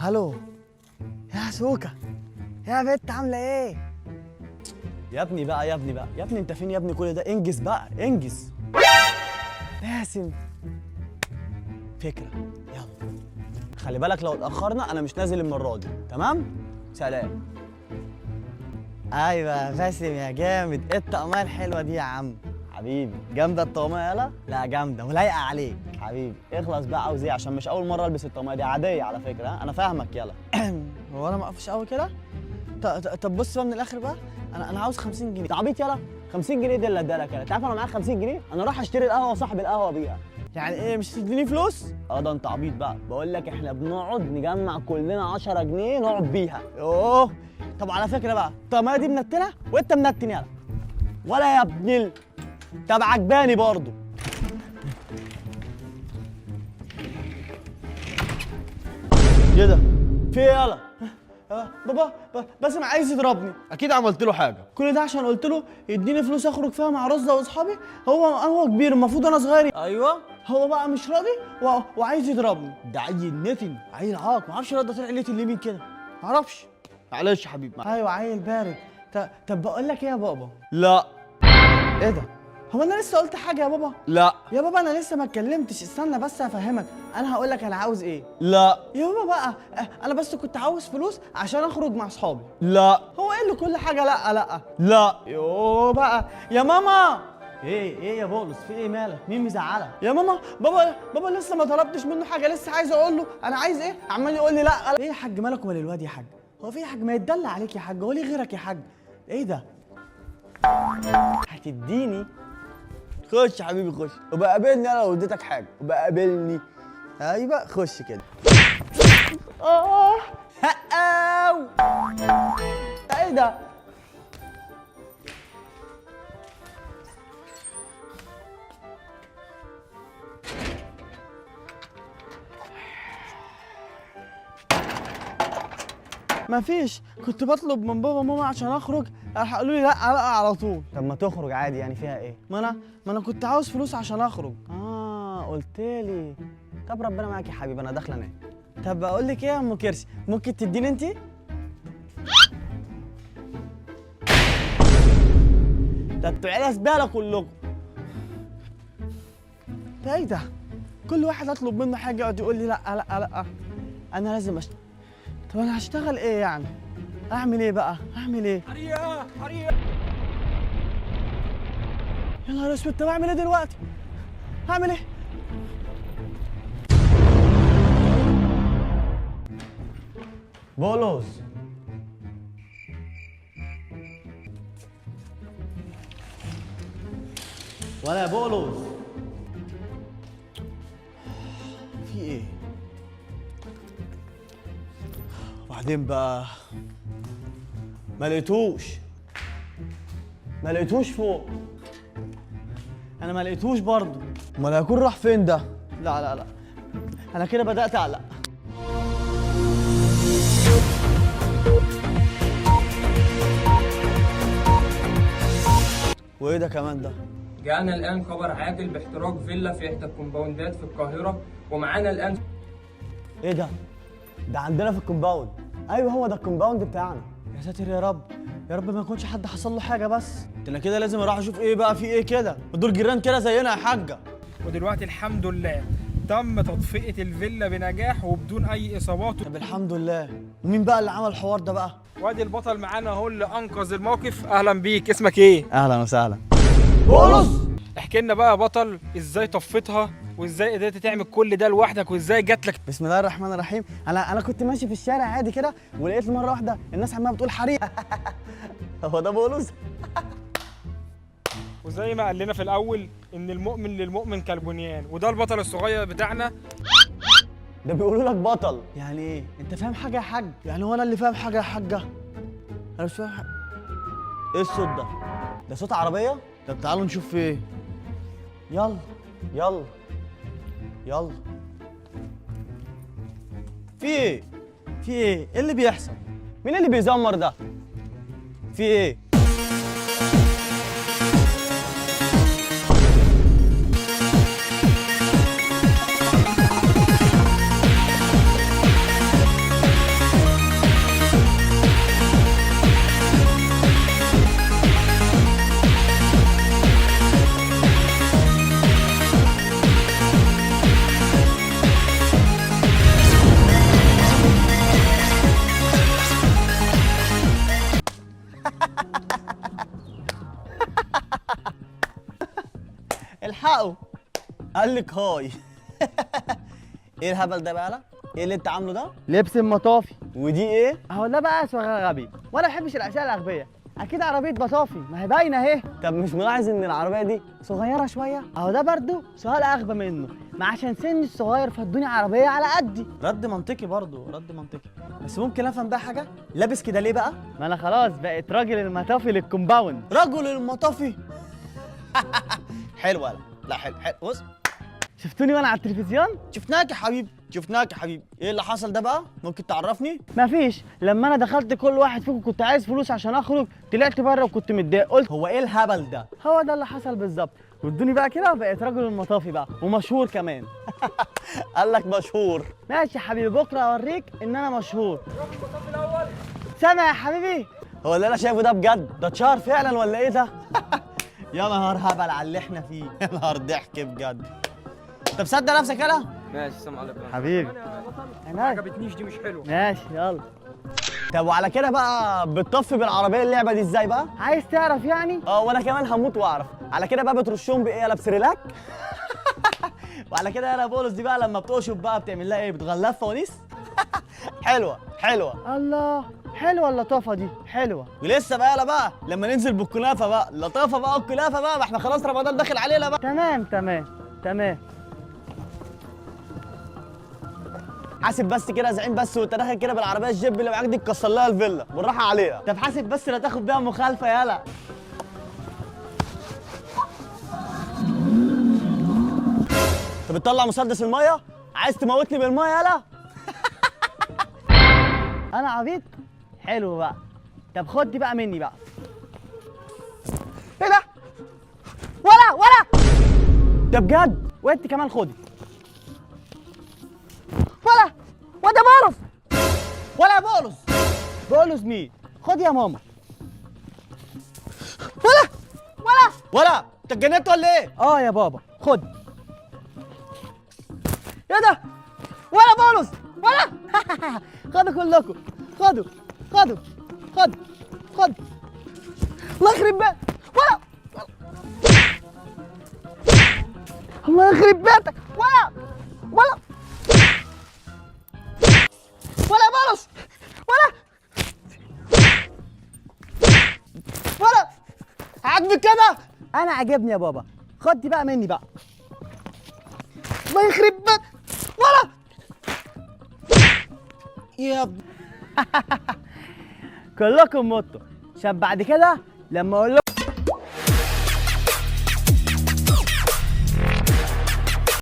الو يا سوكا، يا بنت عامله ايه؟ يا ابني بقى يا ابني بقى يا ابني، انت فين يا ابني؟ كل ده انجز بقى انجز. باسم، فكره، يلا خلي بالك لو اتاخرنا انا مش نازل المره دي، تمام؟ سلام. ايوه يا باسم يا جامد، ايه الطقميه الحلوه دي يا عم؟ حبيبي جامده الطقميه، يلا لا جامده ولايقه عليك حبيبي. اخلص بقى، عاوز ايه؟ عشان مش اول مره البس الطقميه دي، عاديه على فكره. ها انا فاهمك، يلا. هو انا ما اقفش قوي كده؟ طب بص بقى من الاخر بقى، انا عاوز 50 جنيه. تعبيط يلا، 50 جنيه دي اللي اديها لك. انت عارف انا معايا 50 جنيه؟ انا رايح اشتري القهوه وصاحب القهوه بيها. يعني ايه مش تديني فلوس؟ ده انت عبيط بقى. بقول لك احنا بنقعد نجمع كلنا 10 جنيه نقعد بيها. يوه. طب على فكره بقى، الطقميه دي منتنه وانت منتن، يلا ولا يا ابن طب عجباني برضه. ايه ده؟ في ايه يلا؟ بابا باسم عايز يضربني. اكيد عملت له حاجه. كل ده عشان قلت له يديني فلوس اخرج فيها مع رزة واصحابي. هو كبير، المفروض انا صغير. ايوه. هو بقى مش راضي وعايز يضربني. ده عيل نتن، عيل عاق، ما اعرفش الواد ده طلع ليه اليمين كده، ما اعرفش. معلش يا حبيبي. ايوه عيل بارد. طب بقول لك ايه يا بابا؟ لا. ايه ده؟ هو انا لسه قلت حاجه يا بابا؟ لا. يا بابا انا لسه ما اتكلمتش، استنى بس افهمك. انا هقول لك انا عاوز ايه. لا. يا بابا بقى، انا بس كنت عاوز فلوس عشان اخرج مع اصحابي. لا. هو ايه اللي كل حاجه لا لا؟ لا. يوه بقى يا ماما. ايه يا بولس، في ايه مالك؟ مين مزعلك؟ يا ماما، بابا لسه ما طلبتش منه حاجه، لسه عايز اقول له انا عايز ايه، عمال يقول لي لا. ايه يا حاج مالك ومال الواد يا حاج؟ هو في يا حاج؟ ما يتدلع عليك يا حاج، هو ليه غيرك يا حاج؟ ايه ده؟ هتديني؟ خش يا حبيبي خش، وبقى قابلني انا لو اديتك حاجه، وبقى قابلني. ايوه خش كده. هقاو. ايه ده؟ مفيش، كنت بطلب من بابا وماما عشان اخرج، قالوا لي لا على طول. طب ما تخرج عادي، يعني فيها ايه؟ ما انا كنت عاوز فلوس عشان اخرج. قلت لي. طب ربنا معاك يا حبيبي، انا داخله انام. طب اقول لك ايه يا ام كرسي، ممكن تديني انت؟ ده انتوا عيله زباله كلكم. ده ايه ده؟ كل واحد اطلب منه حاجه يقعد يقول لي لا لا لا. انا لازم طب انا هشتغل ايه يعني؟ اعمل ايه بقى؟ اعمل ايه؟ حريقه. يا نهار اسود، طب اعمل ايه دلوقتي؟ هعمل ايه؟ بولوس، ولا يا بولوس، في ايه؟ وبعدين بقى ما لقيتوش فوق. انا ما لقيتوش برضه. امال هيكون راح فين ده؟ لا انا كده بدأت اقلق. وايه ده كمان ده؟ جاءنا الآن خبر عاجل باحتراق فيلا في إحدى الكومباوندات في القاهرة، ومعانا الآن. ايه ده؟ ده عندنا في الكومباوند. ايوه هو ده الكومباوند بتاعنا. يا ساتر يا رب، يا رب ما يكونش حد حصل له حاجه. بس انا كده لازم اروح اشوف ايه بقى في ايه كده، دول جيران كده زينا يا حاجه. ودلوقتي الحمد لله تم تطفئة الفيلا بنجاح وبدون أي إصابات. طب الحمد لله. ومين بقى اللي عمل الحوار ده بقى؟ وادي البطل معانا اهو اللي أنقذ الموقف. أهلا بيك، اسمك إيه؟ اهلا وسهلا. بولس، احكي لنا بقى يا بطل إزاي طفيتها وإزاي قدرت تعمل كل ده لوحدك وإزاي جات لك. بسم الله الرحمن الرحيم. انا كنت ماشي في الشارع عادي كده، ولقيت مره واحده الناس عماله بتقول حريقه. هو ده بولس؟ وزي ما قال لنا في الأول إن المؤمن للمؤمن كالبنيان، وده البطل الصغير بتاعنا. ده بيقولوا لك بطل يعني ايه؟ انت فاهم حاجه يا حاج؟ يعني هو انا اللي فاهم حاجه يا حاجه؟ انا مش فاهم حاجه. ايه الصوت ده؟ ده صوت عربيه؟ طب تعالوا نشوف في ايه. يلا. في ايه؟ ايه اللي بيحصل؟ مين اللي بيزمر ده؟ في ايه؟ قال لك هاي. ايه الهبل ده بقى؟ لا ايه اللي انت عامله ده؟ لبس المطافي. ودي ايه؟ اهو ده بقى صغير غبي، وانا ما بحبش الاشياء الاغبيه. اكيد عربيه مطافي، ما هي باينه اهي. طب مش ملاحظ ان العربيه دي صغيره شويه؟ اهو ده برضو سؤال اغبى منه، ما عشان سني الصغير فادوني عربيه على قدي. رد منطقي برضه، رد منطقي. بس ممكن افهم بقى حاجه؟ لابس كده ليه بقى؟ ما انا خلاص بقيت راجل المطافي للكومباوند. رجل المطافي. حلوه. لا حلو حلو. بص شفتوني وانا على التلفزيون؟ شفناك يا حبيبي، شفناك يا حبيبي. ايه اللي حصل ده بقى؟ ممكن تعرفني؟ مفيش، لما انا دخلت كل واحد فيكم كنت عايز فلوس عشان اخرج، طلعت بره وكنت متضايق، قلت هو ايه الهبل ده؟ هو ده اللي حصل بالظبط، وادوني بقى كده وبقيت راجل المطافي بقى ومشهور كمان. قال لك مشهور. ماشي يا حبيبي، بكره اوريك ان انا مشهور. سامع يا حبيبي؟ هو اللي انا شايفه ده بجد ده اتشهر فعلا ولا ايه ده؟ يا نهار هبل على اللي احنا فيه. يا نهار ضحك بجد. انت مصدق نفسك يالا؟ ماشي السلام عليكم حبيبي. ما انا عجبتنيش دي، مش حلوه. ماشي يلا. طب وعلى كده بقى بتطفي بالعربيه اللعبه دي ازاي بقى؟ عايز تعرف يعني؟ وانا كمان هموت واعرف. على كده بقى بترشهم بايه؟ يالا بسريلاك؟ وعلى كده يالا بولس دي بقى لما بتقشف بقى بتعمل لها ايه؟ بتغلف فوانيس؟ حلوه حلوه. الله، حلوه اللطافه دي، حلوه. ولسه بقى يالا بقى لما ننزل بالكنافه بقى، اللطافه بقى والكنافه بقى، ما احنا خلاص رمضان داخل علينا بقى. تمام تمام تمام. حاسب بس كده يا زعيم، بس وانت داخل كده بالعربيه الجيب اللي معاك دي تكسر لها الفيلا بالراحه عليها. طب حاسب بس لا تاخد بيها مخالفه يالا. انت بتطلع مسدس الميه؟ عايز تموتني بالميه يالا؟ انا عبيط؟ حلو بقى. طب خد دي بقى مني بقى. ايه ده؟ ولا ده بجد؟ وانت كمان خدي. وده بولس. ولا يا بولس؟ بولس مين؟ خد يا ماما. ولا انت اتجننت ولا ايه؟ اه يا بابا خد. ايه ده؟ ولا بولس ولا. خدوا كلكم، خدوا. الله يخرب بيتك. الله يخرب بيتك. ولا بولس ولا. عاجبك كده؟ انا عجبني يا بابا، خد دي بقى مني بقى. الله يخرب بيتك. ولا يا ب... كلكم متوا عشان بعد كده لما اقول